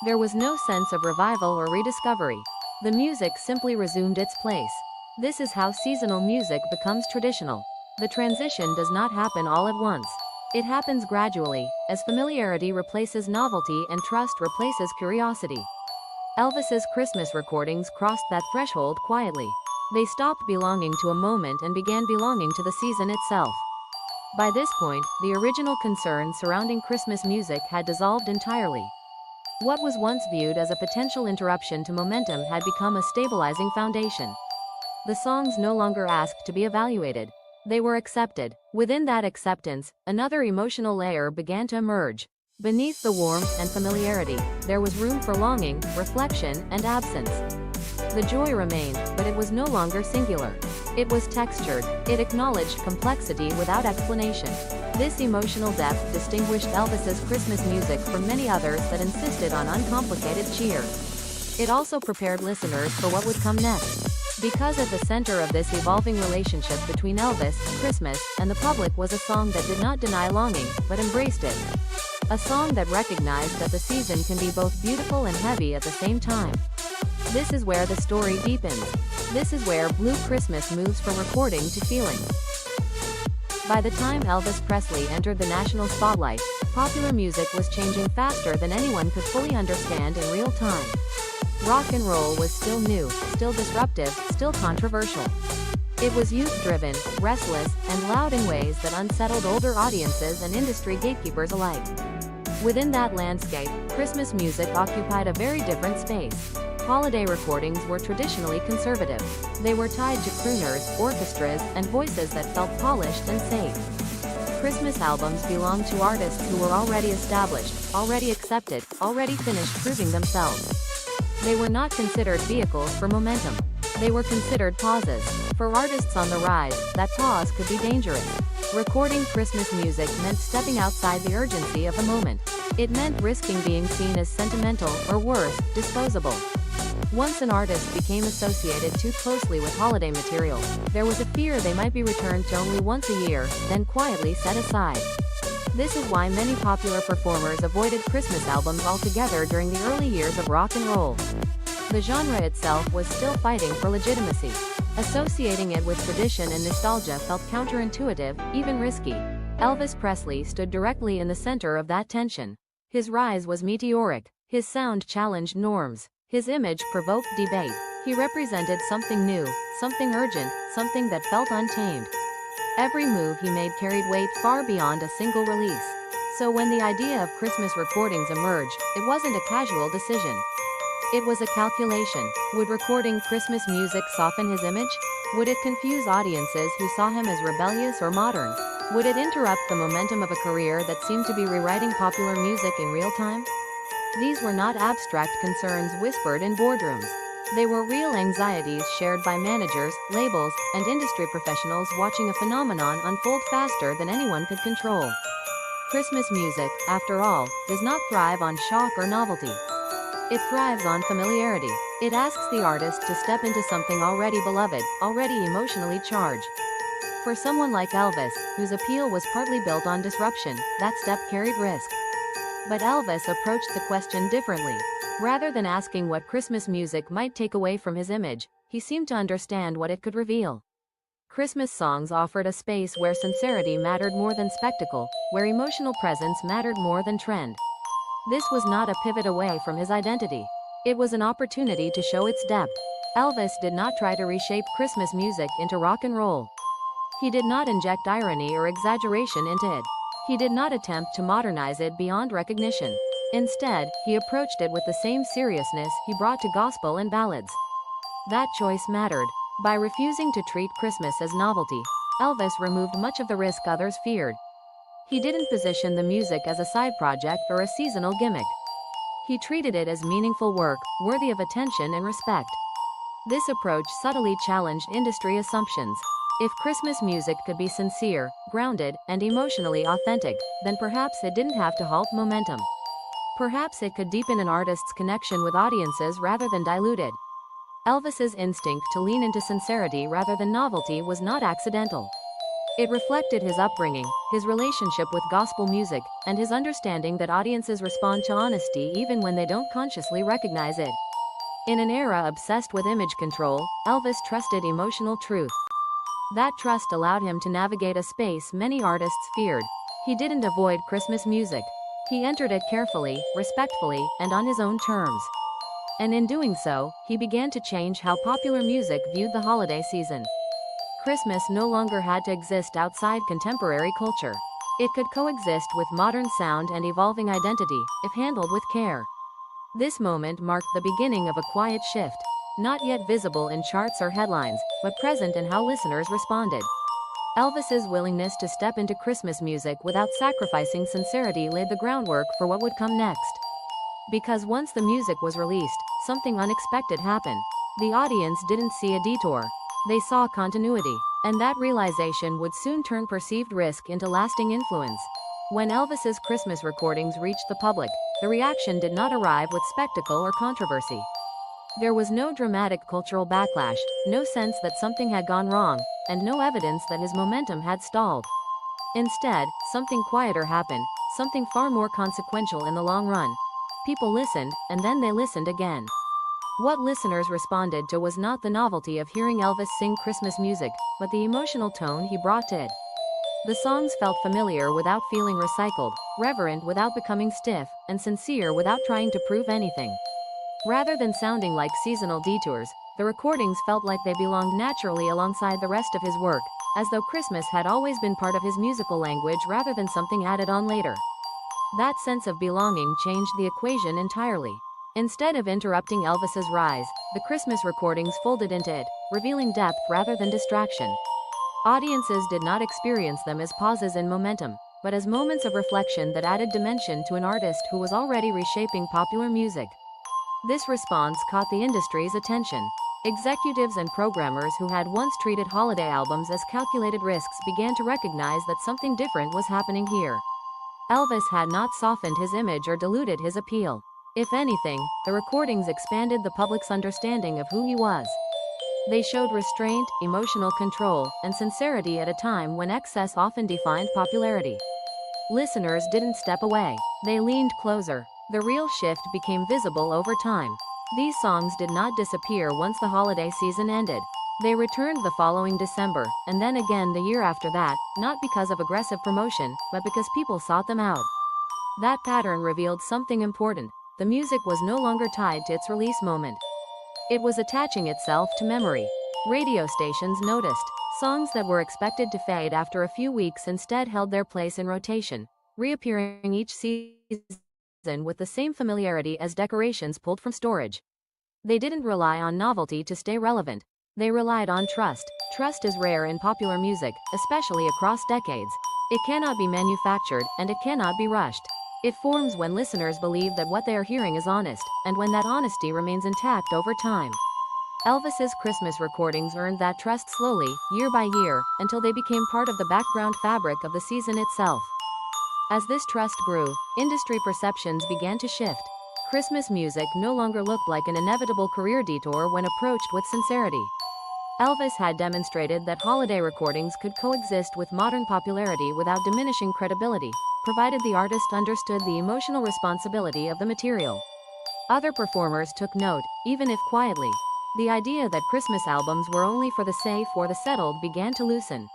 There was no sense of revival or rediscovery. The music simply resumed its place. This is how seasonal music becomes traditional. The transition does not happen all at once. It happens gradually, as familiarity replaces novelty and trust replaces curiosity. Elvis's Christmas recordings crossed that threshold quietly. They stopped belonging to a moment and began belonging to the season itself. By this point, the original concern surrounding Christmas music had dissolved entirely. What was once viewed as a potential interruption to momentum had become a stabilizing foundation. The songs no longer asked to be evaluated. They were accepted. Within that acceptance, another emotional layer began to emerge. Beneath the warmth and familiarity, there was room for longing, reflection, and absence. The joy remained, but it was no longer singular. It was textured. It acknowledged complexity without explanation. This emotional depth distinguished Elvis's Christmas music from many others that insisted on uncomplicated cheer. It also prepared listeners for what would come next. Because at the center of this evolving relationship between Elvis, Christmas, and the public was a song that did not deny longing, but embraced it. A song that recognized that the season can be both beautiful and heavy at the same time. This is where the story deepens. This is where Blue Christmas moves from recording to feeling. By the time Elvis Presley entered the national spotlight, popular music was changing faster than anyone could fully understand in real time. Rock and roll was still new, still disruptive, still controversial. It was youth-driven, restless, and loud in ways that unsettled older audiences and industry gatekeepers alike. Within that landscape, Christmas music occupied a very different space. Holiday recordings were traditionally conservative. They were tied to crooners, orchestras, and voices that felt polished and safe. Christmas albums belonged to artists who were already established, already accepted, already finished proving themselves. They were not considered vehicles for momentum. They were considered pauses. For artists on the rise, that pause could be dangerous. Recording Christmas music meant stepping outside the urgency of the moment. It meant risking being seen as sentimental, or worse, disposable. Once an artist became associated too closely with holiday material, there was a fear they might be returned to only once a year, then quietly set aside. This is why many popular performers avoided Christmas albums altogether during the early years of rock and roll. The genre itself was still fighting for legitimacy. Associating it with tradition and nostalgia felt counterintuitive, even risky. Elvis Presley stood directly in the center of that tension. His rise was meteoric. His sound challenged norms. His image provoked debate. He represented something new, something urgent, something that felt untamed. Every move he made carried weight far beyond a single release. So when the idea of Christmas recordings emerged, it wasn't a casual decision. It was a calculation. Would recording Christmas music soften his image? Would it confuse audiences who saw him as rebellious or modern? Would it interrupt the momentum of a career that seemed to be rewriting popular music in real time? These were not abstract concerns whispered in boardrooms. They were real anxieties shared by managers, labels, and industry professionals watching a phenomenon unfold faster than anyone could control. Christmas music, after all, does not thrive on shock or novelty. It thrives on familiarity. It asks the artist to step into something already beloved, already emotionally charged. For someone like Elvis, whose appeal was partly built on disruption, that step carried risk. But Elvis approached the question differently. Rather than asking what Christmas music might take away from his image, he seemed to understand what it could reveal. Christmas songs offered a space where sincerity mattered more than spectacle, where emotional presence mattered more than trend. This was not a pivot away from his identity. It was an opportunity to show its depth. Elvis did not try to reshape Christmas music into rock and roll. He did not inject irony or exaggeration into it. He did not attempt to modernize it beyond recognition. Instead, he approached it with the same seriousness he brought to gospel and ballads. That choice mattered. By refusing to treat Christmas as novelty, Elvis removed much of the risk others feared. He didn't position the music as a side project or a seasonal gimmick. He treated it as meaningful work, worthy of attention and respect. This approach subtly challenged industry assumptions. If Christmas music could be sincere, grounded, and emotionally authentic, then perhaps it didn't have to halt momentum. Perhaps it could deepen an artist's connection with audiences rather than dilute it. Elvis's instinct to lean into sincerity rather than novelty was not accidental. It reflected his upbringing, his relationship with gospel music, and his understanding that audiences respond to honesty even when they don't consciously recognize it. In an era obsessed with image control, Elvis trusted emotional truth. That trust allowed him to navigate a space many artists feared. He didn't avoid Christmas music. He entered it carefully, respectfully, and on his own terms. And in doing so, he began to change how popular music viewed the holiday season. Christmas no longer had to exist outside contemporary culture. It could coexist with modern sound and evolving identity, if handled with care. This moment marked the beginning of a quiet shift, not yet visible in charts or headlines, but present in how listeners responded. Elvis's willingness to step into Christmas music without sacrificing sincerity laid the groundwork for what would come next. Because once the music was released, something unexpected happened. The audience didn't see a detour. They saw continuity, and that realization would soon turn perceived risk into lasting influence. When Elvis's Christmas recordings reached the public, the reaction did not arrive with spectacle or controversy. There was no dramatic cultural backlash, no sense that something had gone wrong, and no evidence that his momentum had stalled. Instead, something quieter happened, something far more consequential in the long run. People listened, and then they listened again. What listeners responded to was not the novelty of hearing Elvis sing Christmas music, but the emotional tone he brought to it. The songs felt familiar without feeling recycled, reverent without becoming stiff, and sincere without trying to prove anything. Rather than sounding like seasonal detours, the recordings felt like they belonged naturally alongside the rest of his work, as though Christmas had always been part of his musical language rather than something added on later. That sense of belonging changed the equation entirely. Instead of interrupting Elvis's rise, the Christmas recordings folded into it, revealing depth rather than distraction. Audiences did not experience them as pauses in momentum, but as moments of reflection that added dimension to an artist who was already reshaping popular music. This response caught the industry's attention. Executives and programmers who had once treated holiday albums as calculated risks began to recognize that something different was happening here. Elvis had not softened his image or diluted his appeal. If anything, the recordings expanded the public's understanding of who he was. They showed restraint, emotional control, and sincerity at a time when excess often defined popularity. Listeners didn't step away. They leaned closer. The real shift became visible over time. These songs did not disappear once the holiday season ended. They returned the following December, and then again the year after that, not because of aggressive promotion, but because people sought them out. That pattern revealed something important. The music was no longer tied to its release moment. It was attaching itself to memory. Radio stations noticed. Songs that were expected to fade after a few weeks instead held their place in rotation, reappearing each season with the same familiarity as decorations pulled from storage. They didn't rely on novelty to stay relevant. They relied on trust. Trust is rare in popular music, especially across decades. It cannot be manufactured, and it cannot be rushed. It forms when listeners believe that what they are hearing is honest, and when that honesty remains intact over time. Elvis's Christmas recordings earned that trust slowly, year by year, until they became part of the background fabric of the season itself. As this trust grew, industry perceptions began to shift. Christmas music no longer looked like an inevitable career detour when approached with sincerity. Elvis had demonstrated that holiday recordings could coexist with modern popularity without diminishing credibility, provided the artist understood the emotional responsibility of the material. Other performers took note, even if quietly. The idea that Christmas albums were only for the safe or the settled began to loosen.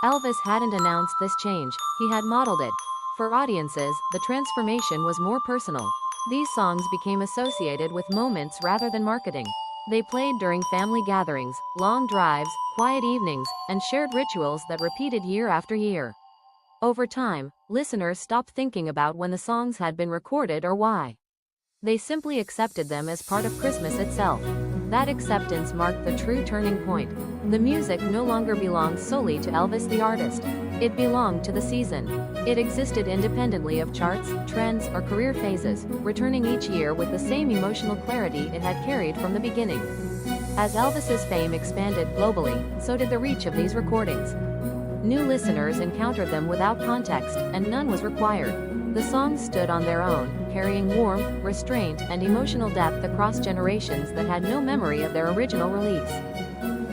Elvis hadn't announced this change, he had modeled it. For audiences, the transformation was more personal. These songs became associated with moments rather than marketing. They played during family gatherings, long drives, quiet evenings, and shared rituals that repeated year after year. Over time, listeners stopped thinking about when the songs had been recorded or why. They simply accepted them as part of Christmas itself. That acceptance marked the true turning point. The music no longer belonged solely to Elvis the artist. It belonged to the season. It existed independently of charts, trends, or career phases, returning each year with the same emotional clarity it had carried from the beginning. As Elvis's fame expanded globally, so did the reach of these recordings. New listeners encountered them without context, and none was required. The songs stood on their own, carrying warmth, restraint, and emotional depth across generations that had no memory of their original release.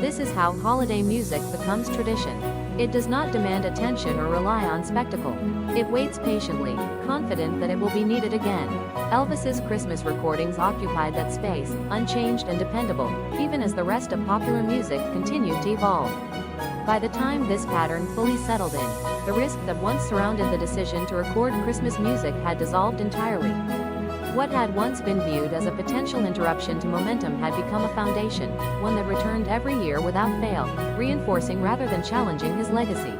This is how holiday music becomes tradition. It does not demand attention or rely on spectacle. It waits patiently, confident that it will be needed again. Elvis's Christmas recordings occupied that space, unchanged and dependable, even as the rest of popular music continued to evolve. By the time this pattern fully settled in, the risk that once surrounded the decision to record Christmas music had dissolved entirely. What had once been viewed as a potential interruption to momentum had become a foundation, one that returned every year without fail, reinforcing rather than challenging his legacy.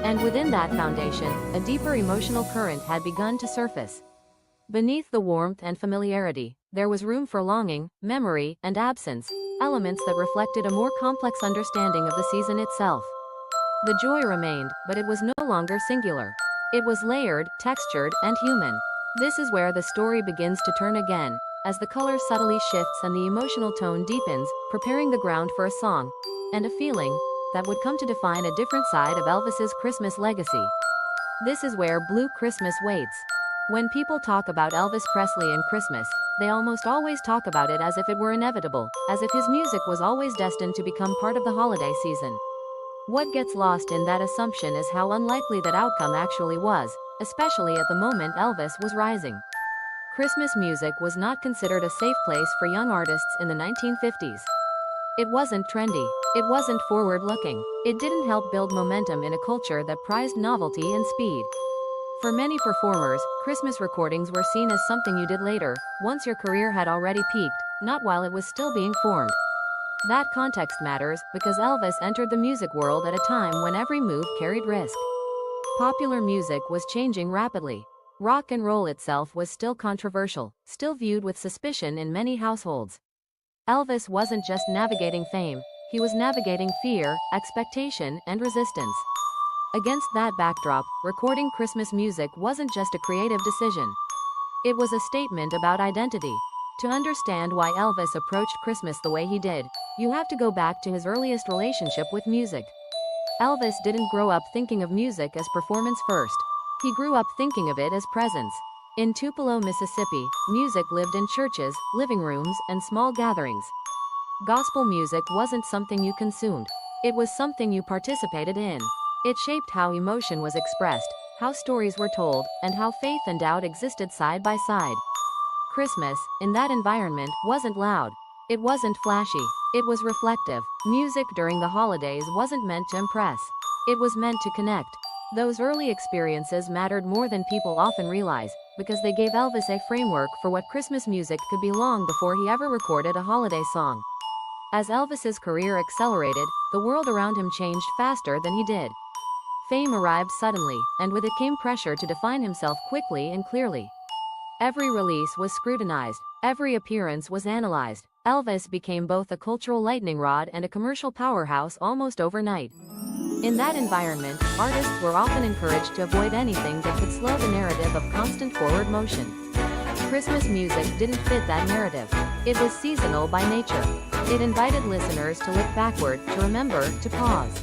And within that foundation, a deeper emotional current had begun to surface. Beneath the warmth and familiarity, there was room for longing, memory, and absence, elements that reflected a more complex understanding of the season itself. The joy remained, but it was no longer singular. It was layered, textured, and human. This is where the story begins to turn again, as the color subtly shifts and the emotional tone deepens, preparing the ground for a song, and a feeling, that would come to define a different side of Elvis's Christmas legacy. This is where Blue Christmas waits. When people talk about Elvis Presley and Christmas, they almost always talk about it as if it were inevitable, as if his music was always destined to become part of the holiday season. What gets lost in that assumption is how unlikely that outcome actually was, especially at the moment Elvis was rising. Christmas music was not considered a safe place for young artists in the 1950s. It wasn't trendy. It wasn't forward-looking. It didn't help build momentum in a culture that prized novelty and speed. For many performers, Christmas recordings were seen as something you did later, once your career had already peaked, not while it was still being formed. That context matters, because Elvis entered the music world at a time when every move carried risk. Popular music was changing rapidly. Rock and roll itself was still controversial, still viewed with suspicion in many households. Elvis wasn't just navigating fame, he was navigating fear, expectation, and resistance. Against that backdrop, recording Christmas music wasn't just a creative decision. It was a statement about identity. To understand why Elvis approached Christmas the way he did, you have to go back to his earliest relationship with music. Elvis didn't grow up thinking of music as performance first. He grew up thinking of it as presence. In Tupelo, Mississippi, music lived in churches, living rooms, and small gatherings. Gospel music wasn't something you consumed. It was something you participated in. It shaped how emotion was expressed, how stories were told, and how faith and doubt existed side by side. Christmas, in that environment, wasn't loud. It wasn't flashy. It was reflective. Music during the holidays wasn't meant to impress. It was meant to connect. Those early experiences mattered more than people often realize, because they gave Elvis a framework for what Christmas music could be long before he ever recorded a holiday song. As Elvis's career accelerated, the world around him changed faster than he did. Fame arrived suddenly, and with it came pressure to define himself quickly and clearly. Every release was scrutinized. Every appearance was analyzed. Elvis became both a cultural lightning rod and a commercial powerhouse almost overnight. In that environment, artists were often encouraged to avoid anything that could slow the narrative of constant forward motion. Christmas music didn't fit that narrative. It was seasonal by nature. It invited listeners to look backward, to remember, to pause.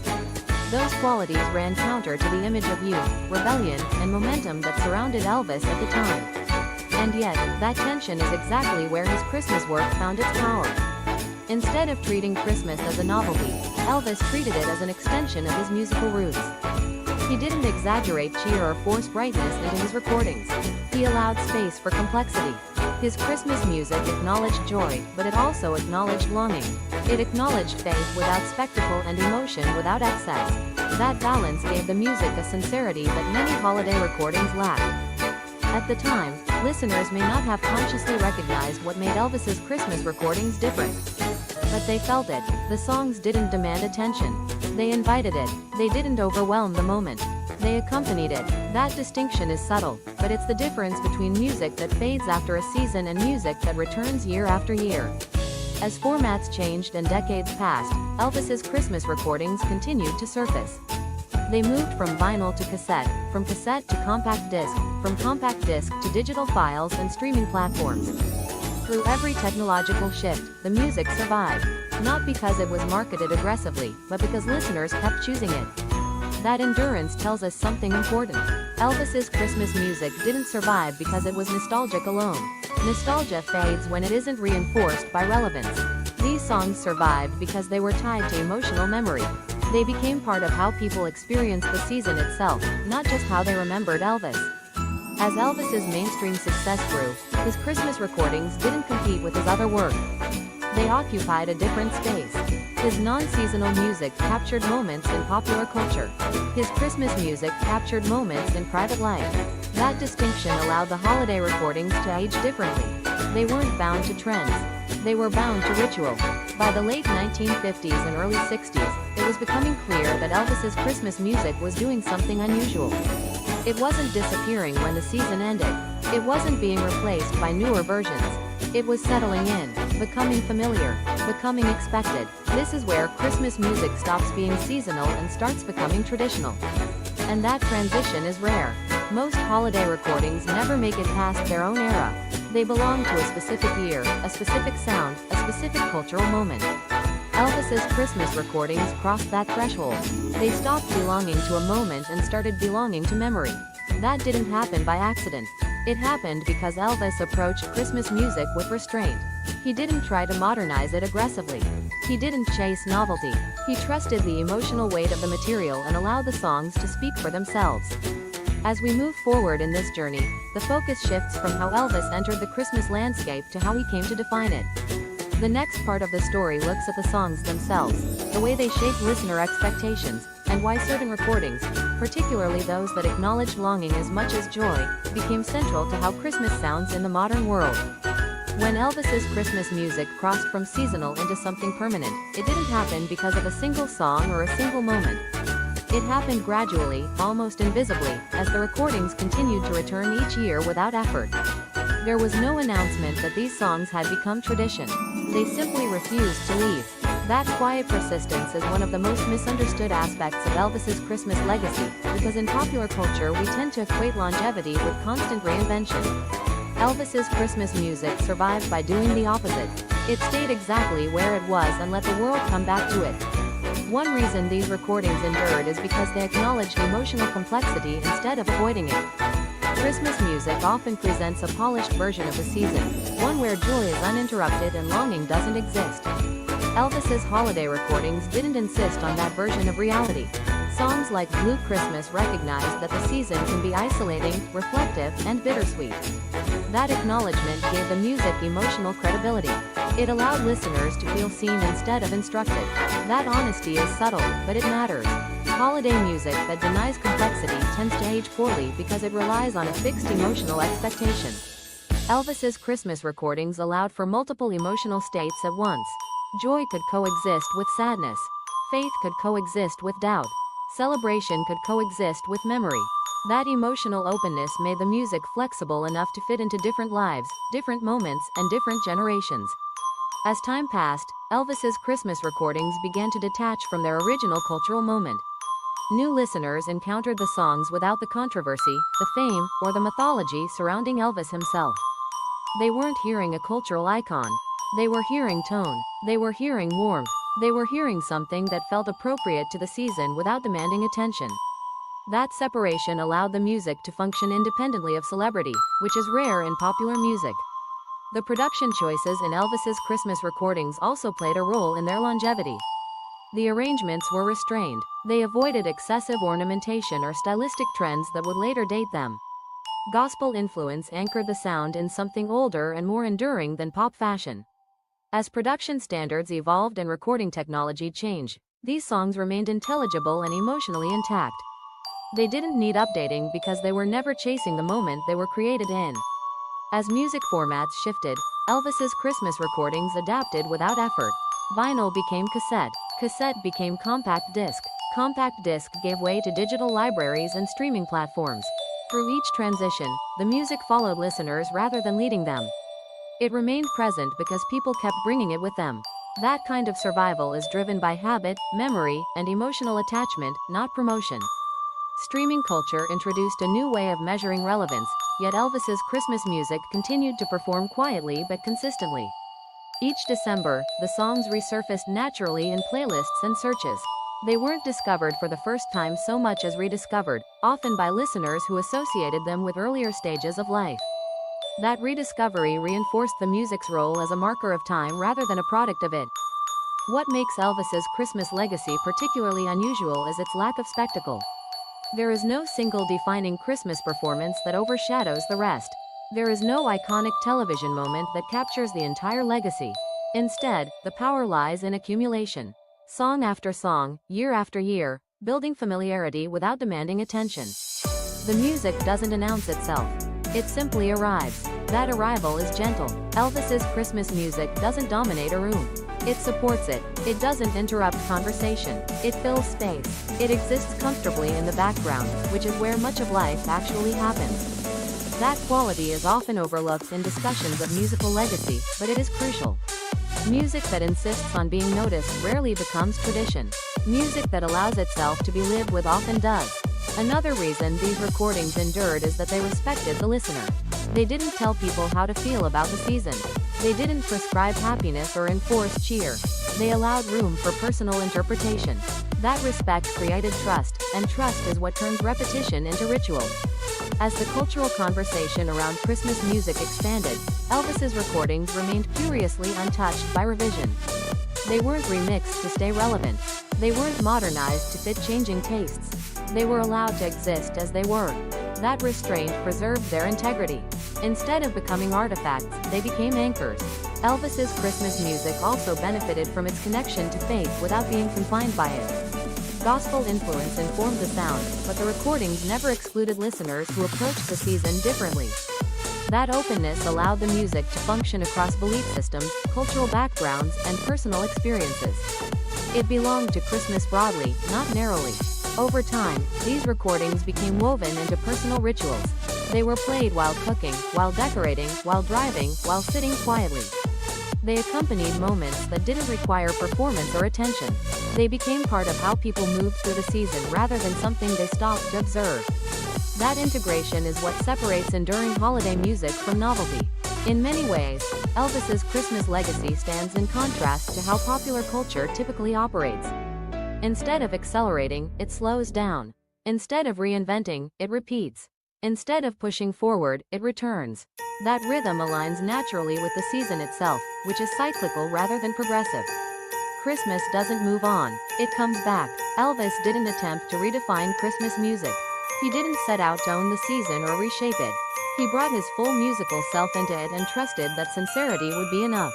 Those qualities ran counter to the image of youth, rebellion, and momentum that surrounded Elvis at the time. And yet, that tension is exactly where his Christmas work found its power. Instead of treating Christmas as a novelty, Elvis treated it as an extension of his musical roots. He didn't exaggerate cheer or force brightness into his recordings. He allowed space for complexity. His Christmas music acknowledged joy, but it also acknowledged longing. It acknowledged faith without spectacle and emotion without excess. That balance gave the music a sincerity that many holiday recordings lacked. At the time, listeners may not have consciously recognized what made Elvis's Christmas recordings different. But they felt it. The songs didn't demand attention. They invited it. They didn't overwhelm the moment. They accompanied it. That distinction is subtle, but it's the difference between music that fades after a season and music that returns year after year. As formats changed and decades passed, Elvis's Christmas recordings continued to surface. They moved from vinyl to cassette, from cassette to compact disc, from compact disc to digital files and streaming platforms. Through every technological shift, the music survived. Not because it was marketed aggressively, but because listeners kept choosing it. That endurance tells us something important. Elvis's Christmas music didn't survive because it was nostalgic alone. Nostalgia fades when it isn't reinforced by relevance. These songs survived because they were tied to emotional memory. They became part of how people experienced the season itself, not just how they remembered Elvis. As Elvis's mainstream success grew, his Christmas recordings didn't compete with his other work. They occupied a different space. His non-seasonal music captured moments in popular culture. His Christmas music captured moments in private life. That distinction allowed the holiday recordings to age differently. They weren't bound to trends. They were bound to ritual. By the late 1950s and early 60s, it was becoming clear that Elvis's Christmas music was doing something unusual. It wasn't disappearing when the season ended. It wasn't being replaced by newer versions. It was settling in, becoming familiar, becoming expected. This is where Christmas music stops being seasonal and starts becoming traditional. And that transition is rare. Most holiday recordings never make it past their own era. They belong to a specific year, a specific sound, a specific cultural moment. Elvis's Christmas recordings crossed that threshold. They stopped belonging to a moment and started belonging to memory. That didn't happen by accident. It happened because Elvis approached Christmas music with restraint. He didn't try to modernize it aggressively. He didn't chase novelty. He trusted the emotional weight of the material and allowed the songs to speak for themselves. As we move forward in this journey, the focus shifts from how Elvis entered the Christmas landscape to how he came to define it. The next part of the story looks at the songs themselves, the way they shape listener expectations, and why certain recordings, particularly those that acknowledged longing as much as joy, became central to how Christmas sounds in the modern world. When Elvis's Christmas music crossed from seasonal into something permanent, it didn't happen because of a single song or a single moment. It happened gradually, almost invisibly, as the recordings continued to return each year without effort. There was no announcement that these songs had become tradition. They simply refused to leave. That quiet persistence is one of the most misunderstood aspects of Elvis's Christmas legacy, because in popular culture we tend to equate longevity with constant reinvention. Elvis's Christmas music survived by doing the opposite. It stayed exactly where it was and let the world come back to it. One reason these recordings endured is because they acknowledged emotional complexity instead of avoiding it. Christmas music often presents a polished version of the season, one where joy is uninterrupted and longing doesn't exist. Elvis's holiday recordings didn't insist on that version of reality. Songs like Blue Christmas recognized that the season can be isolating, reflective, and bittersweet. That acknowledgement gave the music emotional credibility. It allowed listeners to feel seen instead of instructed. That honesty is subtle, but it matters. Holiday music that denies complexity tends to age poorly because it relies on a fixed emotional expectation. Elvis's Christmas recordings allowed for multiple emotional states at once. Joy could coexist with sadness. Faith could coexist with doubt. Celebration could coexist with memory. That emotional openness made the music flexible enough to fit into different lives, different moments, and different generations. As time passed, Elvis's Christmas recordings began to detach from their original cultural moment. New listeners encountered the songs without the controversy, the fame, or the mythology surrounding Elvis himself. They weren't hearing a cultural icon. They were hearing tone. They were hearing warmth. They were hearing something that felt appropriate to the season without demanding attention. That separation allowed the music to function independently of celebrity, which is rare in popular music. The production choices in Elvis's Christmas recordings also played a role in their longevity. The arrangements were restrained. They avoided excessive ornamentation or stylistic trends that would later date them. Gospel influence anchored the sound in something older and more enduring than pop fashion. As production standards evolved and recording technology changed, these songs remained intelligible and emotionally intact. They didn't need updating because they were never chasing the moment they were created in. As music formats shifted, Elvis's Christmas recordings adapted without effort. Vinyl became cassette. Cassette became compact disc. Compact disc gave way to digital libraries and streaming platforms. Through each transition, the music followed listeners rather than leading them. It remained present because people kept bringing it with them. That kind of survival is driven by habit, memory, and emotional attachment, not promotion. Streaming culture introduced a new way of measuring relevance, yet Elvis's Christmas music continued to perform quietly but consistently. Each December, the songs resurfaced naturally in playlists and searches. They weren't discovered for the first time so much as rediscovered, often by listeners who associated them with earlier stages of life. That rediscovery reinforced the music's role as a marker of time rather than a product of it. What makes Elvis's Christmas legacy particularly unusual is its lack of spectacle. There is no single defining Christmas performance that overshadows the rest. There is no iconic television moment that captures the entire legacy. Instead, the power lies in accumulation. Song after song, year after year, building familiarity without demanding attention. The music doesn't announce itself. It simply arrives. That arrival is gentle. Elvis's Christmas music doesn't dominate a room. It supports it. It doesn't interrupt conversation. It fills space. It exists comfortably in the background, which is where much of life actually happens. That quality is often overlooked in discussions of musical legacy, but it is crucial. Music that insists on being noticed rarely becomes tradition. Music that allows itself to be lived with often does. Another reason these recordings endured is that they respected the listener. They didn't tell people how to feel about the season. They didn't prescribe happiness or enforce cheer. They allowed room for personal interpretation. That respect created trust, and trust is what turns repetition into ritual. As the cultural conversation around Christmas music expanded, Elvis's recordings remained curiously untouched by revision. They weren't remixed to stay relevant. They weren't modernized to fit changing tastes. They were allowed to exist as they were. That restraint preserved their integrity. Instead of becoming artifacts, they became anchors. Elvis's Christmas music also benefited from its connection to faith without being confined by it. Gospel influence informed the sound, but the recordings never excluded listeners who approached the season differently. That openness allowed the music to function across belief systems, cultural backgrounds, and personal experiences. It belonged to Christmas broadly, not narrowly. Over time, these recordings became woven into personal rituals. They were played while cooking, while decorating, while driving, while sitting quietly. They accompanied moments that didn't require performance or attention. They became part of how people moved through the season rather than something they stopped to observe. That integration is what separates enduring holiday music from novelty. In many ways, Elvis's Christmas legacy stands in contrast to how popular culture typically operates. Instead of accelerating, it slows down. Instead of reinventing, it repeats. Instead of pushing forward, it returns. That rhythm aligns naturally with the season itself, which is cyclical rather than progressive. Christmas doesn't move on, it comes back. Elvis didn't attempt to redefine Christmas music. He didn't set out to own the season or reshape it. He brought his full musical self into it and trusted that sincerity would be enough.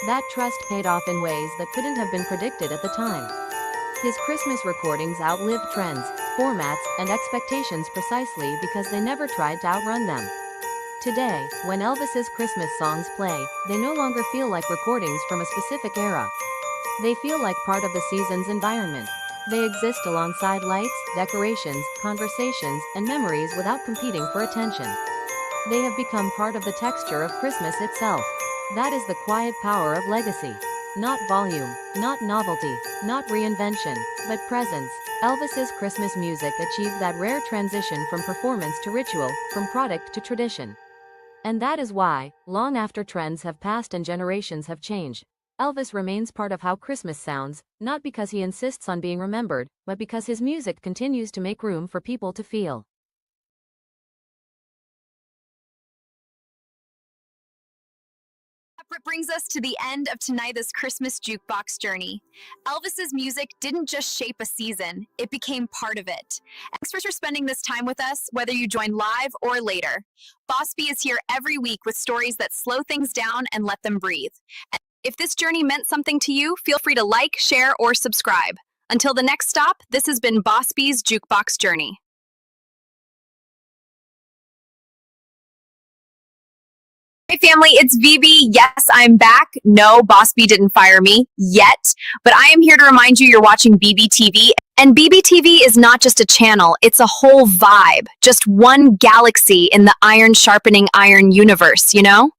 That trust paid off in ways that couldn't have been predicted at the time. His Christmas recordings outlived trends, formats, and expectations precisely because they never tried to outrun them. Today, when Elvis's Christmas songs play, they no longer feel like recordings from a specific era. They feel like part of the season's environment. They exist alongside lights, decorations, conversations, and memories without competing for attention. They have become part of the texture of Christmas itself. That is the quiet power of legacy. Not volume, not novelty, not reinvention, but presence. Elvis's Christmas music achieved that rare transition from performance to ritual, from product to tradition. And that is why, long after trends have passed and generations have changed, Elvis remains part of how Christmas sounds, not because he insists on being remembered, but because his music continues to make room for people to feel.
It brings us to the end of tonight's Christmas Jukebox Journey. Elvis's music didn't just shape a season, it became part of it. Thanks for spending this time with us, whether you join live or later. Boss B is here every week with stories that slow things down and let them breathe. And if this journey meant something to you, feel free to like, share, or subscribe. Until the next stop, this has been Boss B's Jukebox Journey. Hey family, it's VB. Yes, I'm back. No, Boss B didn't fire me yet, but I am here to remind you you're watching BBTV. And BBTV is not just a channel, it's a whole vibe. Just one galaxy in the iron sharpening iron universe, you know?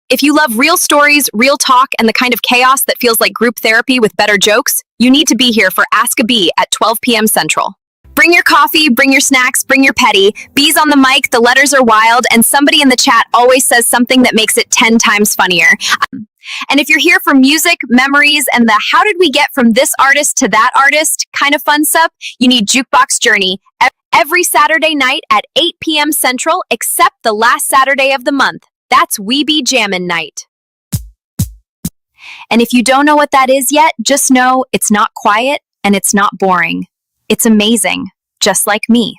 If you love real stories, real talk, and the kind of chaos that feels like group therapy with better jokes, you need to be here for Ask a Bee at 12 p.m. Central. Bring your coffee, bring your snacks, bring your petty. Bees on the mic, the letters are wild, and somebody in the chat always says something that makes it 10 times funnier. And if you're here for music, memories, and the how did we get from this artist to that artist kind of fun stuff, you need Jukebox Journey every Saturday night at 8 p.m. Central, except the last Saturday of the month. That's We Be Jammin' Night. And if you don't know what that is yet, just know it's not quiet and it's not boring. It's amazing, just like me.